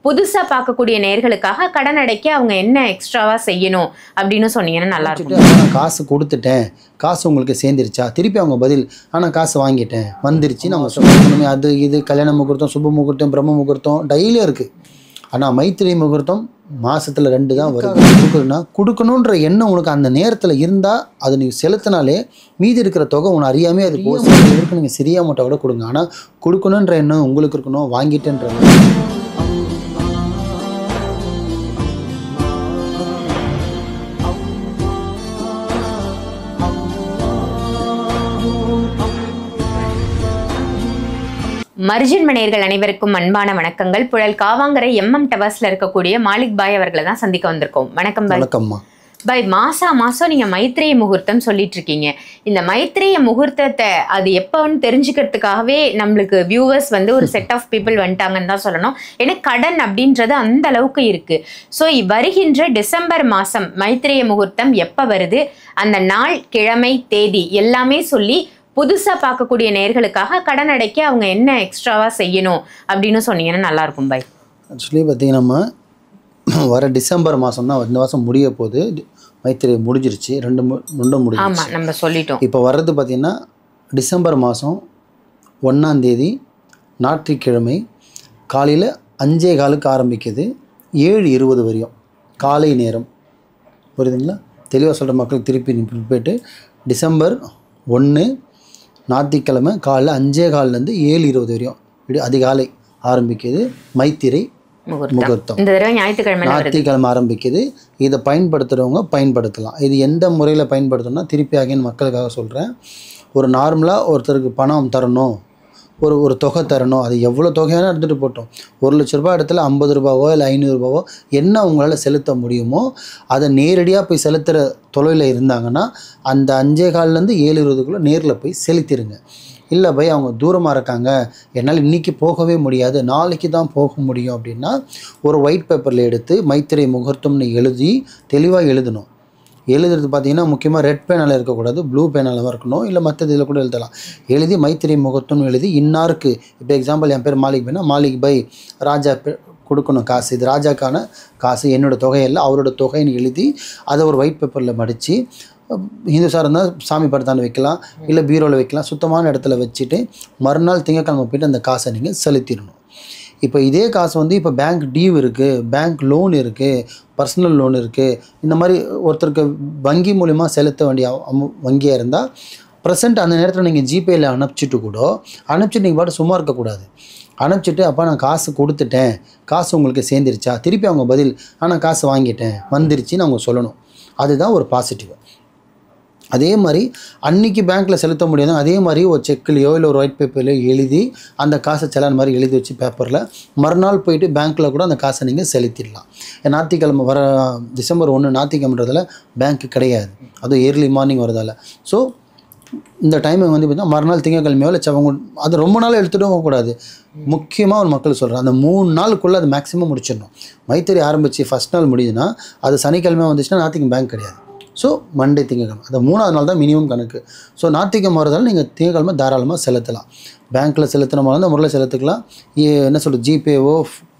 புதுசா பார்க்கக்கூடிய நேர்களுக்காக கடன் அடைக்க அவங்க என்ன எக்ஸ்ட்ராவா செய்யணும் அப்படின்னு சொன்னீங்கன்னா நல்லா இருக்கும். நான் காசு கொடுத்துட்டேன், காசு உங்களுக்கு சேர்ந்துருச்சா, திருப்பி அவங்க பதில் ஆனால் காசு வாங்கிட்டேன் வந்துருச்சு நம்ம சொல்லணுமே. அது இது கல்யாண முகூர்த்தம், சுப முகூர்த்தம், பிரம்ம முகூர்த்தம் டெய்லியும் இருக்குது. ஆனால் மைத்திரி முகூர்த்தம் மாதத்தில் 2 தான் வருது. கொடுக்குறதுனா கொடுக்கணுன்ற எண்ணம் உனக்கு அந்த நேரத்தில் இருந்தால் அதை நீங்கள் செலுத்தினாலே மீதி இருக்கிற தொகை உன்னை அறியாமே அது போகிறதுக்கு நீங்கள் சரியாக மட்டும் கூட கொடுங்க. ஆனால் கொடுக்கணுன்ற எண்ணம் உங்களுக்கு இருக்கணும், வாங்கிட்டேன்ற. மர்ஜின் மணியர்கள் அனைவருக்கும் அன்பான வணக்கங்கள். புழல் காவாங்கரை MM டவர்ஸ்ல இருக்கக்கூடிய மாலிக் பாய் அவர்களை தான் சந்திக்க வந்திருக்கோம். வணக்கம் பாய். வணக்கம்மா பாய். மாசம் நீங்க மைத்ரேய முகூர்த்தம் சொல்லிட்டு இருக்கீங்க. இந்த மைத்ரேய முகூர்த்தத்தை அது எப்போன்னு தெரிஞ்சுக்கிறதுக்காகவே நம்மளுக்கு வியூவர்ஸ் ஒரு செட் ஆஃப் பீப்புள் வந்துட்டாங்கன்னு தான் சொல்லணும். ஏன்னா கடன் அப்படின்றது அந்த அளவுக்கு இருக்கு. ஸோ வருகின்ற டிசம்பர் மாசம் மைத்ரேய முகூர்த்தம் எப்போ வருது, அந்த நாள், கிழமை, தேதி எல்லாமே சொல்லி புதுசா பார்க்கக்கூடிய நேர்களுக்காக கடன் அடைக்க அவங்க என்ன எக்ஸ்ட்ராவா செய்யணும் அப்படின்னு சொன்னீங்கன்னா நல்லா இருக்கும் பாய். ஆக்சுவலி பார்த்தீங்கன்னா வர டிசம்பர் மாதம் தான் இந்த மாதம் முடிய போது. மைத்திரி முடிஞ்சிருச்சு, ரெண்டு முடிஞ்சிருச்சு. ஆமாம், நம்ம சொல்லிட்டோம். இப்போ வர்றது பார்த்தீங்கன்னா டிசம்பர் மாதம் 1ஆம் தேதி ஞாயிற்றுக்கிழமை காலையில் 5:15 ஆரம்பிக்குது, 7:20 வரையும் காலை நேரம். புரியுதுங்களா? தெளிவாக சொல்கிற மக்களுக்கு திருப்பி போய்ட்டு டிசம்பர் 1 ஞாயிற்றுக்கிழமை காலையில் 5:15 7:20 வரையும் அதிகாலை ஆரம்பிக்குது மைத்திரை முகூர்த்தம். இந்த தடவை ஞாயிற்றுக்கிழமை ஆரம்பிக்குது. இதை பயன்படுத்துகிறவங்க பயன்படுத்தலாம். இது எந்த முறையில் பயன்படுத்தணும்னா திருப்பி ஆகின்னு மக்களுக்காக சொல்கிறேன். ஒரு நார்மலாக ஒருத்தருக்கு பணம் தரணும், ஒரு தொகை தரணும், அது எவ்வளோ தொகையான எடுத்துகிட்டு போட்டோம். 1 லட்ச ரூபாய் இடத்துல 50 ரூபாவோ இல்லை 500 ரூபாவோ என்ன உங்களால் செலுத்த முடியுமோ அதை நேரடியாக போய் செலுத்துகிற தொலைவில் இருந்தாங்கன்னா அந்த 5:15 7:20 நேரில் போய் செலுத்திடுங்க. இல்லை பை அவங்க தூரமாக இருக்காங்க, என்னால் இன்றைக்கி போகவே முடியாது, நாளைக்கு தான் போக முடியும் அப்படின்னா ஒரு ஒயிட் பேப்பரில் எடுத்து மைத்திரை முகூர்த்தம்னு எழுதி தெளிவாக எழுதணும். எழுதுறது பார்த்தீங்கன்னா முக்கியமாக ரெட் பேனால் இருக்கக்கூடாது, ப்ளூ பேனால் இருக்கணும், இல்லை மற்ற இதில் கூட எழுதலாம். எழுதி மைத்திரி முகூர்த்தம்னு எழுதி இன்னாருக்கு, இப்போ எக்ஸாம்பிள் என் பேர் மாலிக் பைனா மாலிக் பை ராஜா கொடுக்கணும் காசு, இது ராஜாக்கான காசு, என்னோடய தொகையெல்லாம் அவரோட தொகைன்னு எழுதி அதை ஒரு ஒயிட் பேப்பரில் மடித்து ஹிந்துசாக இருந்தால் சாமி படத்தாண்டு வைக்கலாம், இல்லை பீரோவில் வைக்கலாம், சுத்தமான இடத்துல வச்சுட்டு மறுநாள் திங்கக்கிழமை போய்ட்டு அந்த காசை நீங்கள் செலுத்திடணும். இப்போ இதே காசு இப்போ பேங்க் டியூ இருக்குது, பேங்க் லோன் இருக்குது, பர்சனல் லோன் இருக்குது, இந்த மாதிரி ஒருத்தருக்கு வங்கி மூலிமா செலுத்த வேண்டிய வங்கியாக இருந்தால் ப்ரெசென்ட் அந்த நேரத்தில் நீங்கள் ஜிபேயில் அனுப்பிச்சிட்டு நீங்கள் பாட்டு சும்மா இருக்கக்கூடாது. அனுப்பிச்சிட்டு அப்போ நான் காசு கொடுத்துட்டேன், காசு உங்களுக்கு சேர்ந்துருச்சா, திருப்பி அவங்க பதில் ஆனால் காசு வாங்கிட்டேன் வந்துருச்சுன்னு அவங்க சொல்லணும். அதுதான் ஒரு பாசிட்டிவ். அதே மாதிரி அன்றைக்கி பேங்க்கில் செலுத்த முடியாது, அதே மாதிரி ஒரு செக்லேயோ இல்லை ஒரு ஒயிட் பேப்பர்லையோ எழுதி அந்த காசை செலான் மாதிரி எழுதி வச்சு பேப்பரில் மறுநாள் போயிட்டு பேங்க்கில் கூட அந்த காசை நீங்கள் செலுத்திடலாம். ஞாயிற்றுக்கிழமை வர டிசம்பர் 1 ஞாயிற்றுக்கிழமைன்றதில் பேங்க்கு கிடையாது, அதுவும் ஏர்லி மார்னிங் வரதால். ஸோ இந்த டைமிங் பார்த்திங்கன்னா மறுநாள் திங்கக்கிழமையோ இல்லை செவ்வாய், அது ரொம்ப நாள் எடுத்துகிட்டு போகக்கூடாது. முக்கியமாக ஒரு மக்கள் சொல்கிறேன், அந்த 3 நாளுக்குள்ளே அது மேக்ஸிமம் முடிச்சிடணும். மைத்திரி ஆரம்பித்து ஃபஸ்ட் நாள் முடியுதுன்னா அது சனிக்கிழமை வந்துச்சுன்னா ஞாயிற்றுக்கிழமை பேங்க் கிடையாது. ஸோ மண்டே திங்கக்கிழமை, அது 3ஆவது நாள் தான் மினிமம் கணக்கு. ஸோ ஞாயிற்றுக்கிழமை வரதால நீங்கள் திங்கக்கிழமை தாராளமாக செலுத்தலாம். பேங்க்கில் செலுத்தின மாதிரி அந்த முறையில் செலுத்திக்கலாம், என்ன சொல்கிறது ஜிபேவோ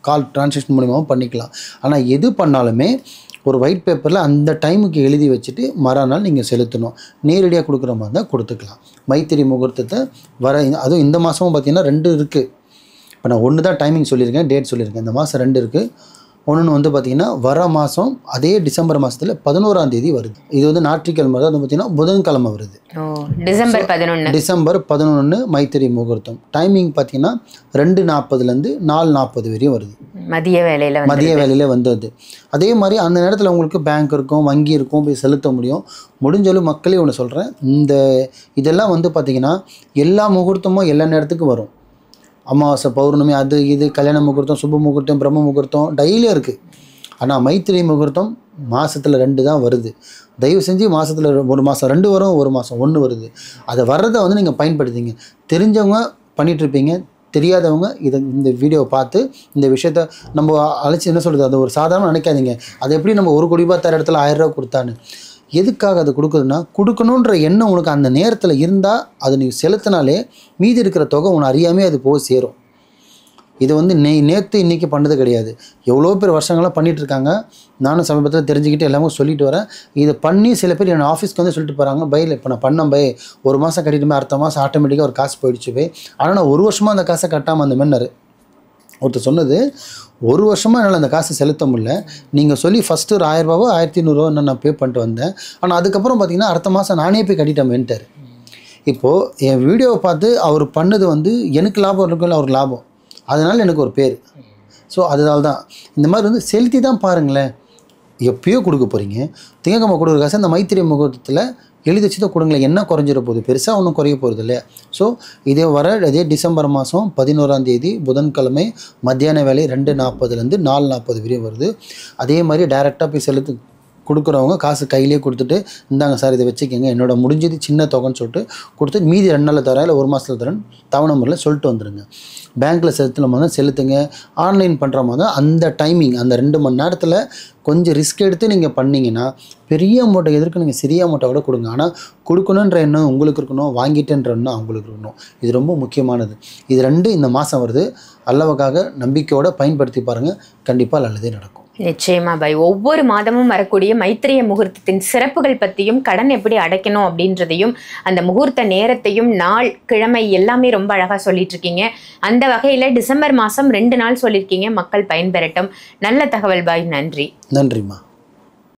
கால் டிரான்சாக்ஷன் மூலியமாகவும் பண்ணிக்கலாம். ஆனால் எது பண்ணாலுமே ஒரு ஒயிட் பேப்பரில் அந்த டைமுக்கு எழுதி வச்சுட்டு மறுநாள் நீங்கள் செலுத்தணும். நேரடியாக கொடுக்குற மாதிரி தான் கொடுத்துக்கலாம். மைத்திரி முகூர்த்தத்தை அதுவும் இந்த மாதமும் பார்த்திங்கன்னா 2 இருக்குது. இப்போ நான் 1 தான் டைமிங் சொல்லியிருக்கேன், டேட் சொல்லியிருக்கேன். இந்த மாதம் 2 இருக்குது. ஒன்று பார்த்திங்கன்னா வர மாதம் அதே டிசம்பர் மாதத்தில் 11ஆம் தேதி வருது. இது ஞாயிற்றுக்கிழமை தான், பார்த்திங்கன்னா புதன்கிழமை வருது. டிசம்பர் 11 மைத்திரி முகூர்த்தம். டைமிங் பார்த்திங்கன்னா 2:40 4:40 வரையும் வருது, மதிய வேலையில் வந்தது. அதே மாதிரி அந்த நேரத்தில் உங்களுக்கு பேங்க் இருக்கும், வங்கி இருக்கும், போய் செலுத்த முடியும். முடிஞ்சாலும் மக்களே ஒன்று சொல்கிறேன், இதெல்லாம் பார்த்திங்கன்னா எல்லா முகூர்த்தமும் எல்லா நேரத்துக்கும் வரும். அமாவாசை, பௌர்ணமி, அது இது கல்யாண முகூர்த்தம், சுப முகூர்த்தம், பிரம்ம முகூர்த்தம் டெய்லியும் இருக்குது. ஆனால் மைத்திரி முகூர்த்தம் மாதத்தில் 2 தான் வருது. தயவு செஞ்சு மாதத்தில் ஒரு மாதம் 2 வரும், ஒரு மாதம் 1 வருது. அதை வர்றதை நீங்கள் பயன்படுத்திங்க. தெரிஞ்சவங்க பண்ணிகிட்ருப்பீங்க, தெரியாதவங்க இந்த வீடியோவை பார்த்து இந்த விஷயத்த நம்ம அழைச்சி என்ன சொல்கிறது, அதை ஒரு சாதாரண நினைக்காதீங்க. அதை எப்படி நம்ம 1 கோடி ரூபாய் தர இடத்துல 1000 ரூபா கொடுத்தான்னு. எதுக்காக அதை கொடுக்குதுன்னா கொடுக்கணுன்ற எண்ணம் உனக்கு அந்த நேரத்தில் இருந்தால் அதை நீ செலுத்தினாலே மீதி இருக்கிற தொகை உன்னை அறியாமே அது போய் சேரும். இது வந்து நேற்று இன்றைக்கி பண்ணது கிடையாது. எவ்வளோ பேர் வருஷங்களாக பண்ணிகிட்டு இருக்காங்க. நானும் சமீபத்தில் தெரிஞ்சுக்கிட்டு எல்லாமே சொல்லிட்டு வரேன். இதை பண்ணி சில பேர் என் ஆஃபீஸ்க்கு வந்து சொல்லிட்டு போகிறாங்க, பையில் இப்போ நான் பண்ணேன் பை, ஒரு மாதம் கட்டிட்டுமே அடுத்த மாதம் ஆட்டோமேட்டிக்காக ஒரு காசு போயிடுச்சு பை, ஆனால் நான் ஒரு வருஷமாக அந்த காசை கட்டாமல் அந்த மன்னர் ஒருத்தர் சொன்னது, ஒரு வருஷமாக என்னால் அந்த காசை செலுத்த முடியல. நீங்கள் சொல்லி ஃபஸ்ட்டு ஒரு 1000 ரூபாவோ 1500 நான் பே பண்ணிட்டு வந்தேன், ஆனால் அதுக்கப்புறம் பார்த்தீங்கன்னா அடுத்த மாதம் நானே போய் கட்டிட்டேன்ட்டார். இப்போது என் வீடியோவை பார்த்து அவர் பண்ணது வந்து எனக்கு லாபம் இருக்குல்ல, அவருக்கு லாபம், அதனால் எனக்கு ஒரு பேர். ஸோ அதனால தான் இந்த மாதிரி வந்து செலுத்தி தான் பாருங்களேன். எப்பயோ கொடுக்க போகிறீங்க, திங்கக்கிழமை கொடுக்குற காசு அந்த மைத்திரை முகூர்த்தத்தில் எழுதி வச்சு தான் கொடுங்களேன். என்ன குறைஞ்சிட போகுது, பெருசாக ஒன்றும் குறைய போகிறது இல்லையா. ஸோ இதே டிசம்பர் மாதம் 11ஆம் தேதி புதன்கிழமை மத்தியான வேலை 2:40 4:40 வரையும் வருது. அதே மாதிரி டைரெக்டாக போய் செலுத்து கொடுக்குறவங்க காசு கையிலே கொடுத்துட்டு, இந்தாங்க சார் இதை வச்சுக்கோங்க, என்னோட முடிஞ்சது சின்ன தொகைன்னு சொல்லிட்டு கொடுத்து மீதி 2 நாளில் தரேன் இல்லை 1 மாதத்தில் தரேன் தவணை முறையில் சொல்லிட்டு வந்துடுங்க. பேங்க்கில் செலுத்துன மாதிரி செலுத்துங்க. ஆன்லைன் பண்ணுற மாதிரி அந்த டைமிங் அந்த 2 மணி நேரத்தில் கொஞ்சம் ரிஸ்க் எடுத்து நீங்கள் பண்ணிங்கன்னா பெரிய அமௌண்ட்டை எதிர்க்கு நீங்கள் சிறிய அமௌண்ட்டை கூட கொடுங்க. ஆனால் கொடுக்கணுன்ற எண்ணம் உங்களுக்கு இருக்கணும், வாங்கிட்டேன்ற எண்ணம் அவங்களுக்கு இருக்கணும். இது ரொம்ப முக்கியமானது. இது 2 இந்த மாதம் வருது. அல்லாவுக்காக நம்பிக்கையோடு பயன்படுத்தி பாருங்கள், கண்டிப்பாக நல்லதே நடக்கும். நிச்சயமா பாய். ஒவ்வொரு மாதமும் வரக்கூடிய மைத்திரிய முகூர்த்தத்தின் சிறப்புகள் பற்றியும், கடன் எப்படி அடைக்கணும் அப்படின்றதையும், அந்த முகூர்த்த நேரத்தையும், நாள், கிழமை எல்லாமே ரொம்ப அழகாக சொல்லிட்டு இருக்கீங்க. அந்த வகையில் டிசம்பர் மாதம் 2 நாள் சொல்லியிருக்கீங்க, மக்கள் பயன்பெறட்டும். நல்ல தகவல் பாய். நன்றி. நன்றிம்மா.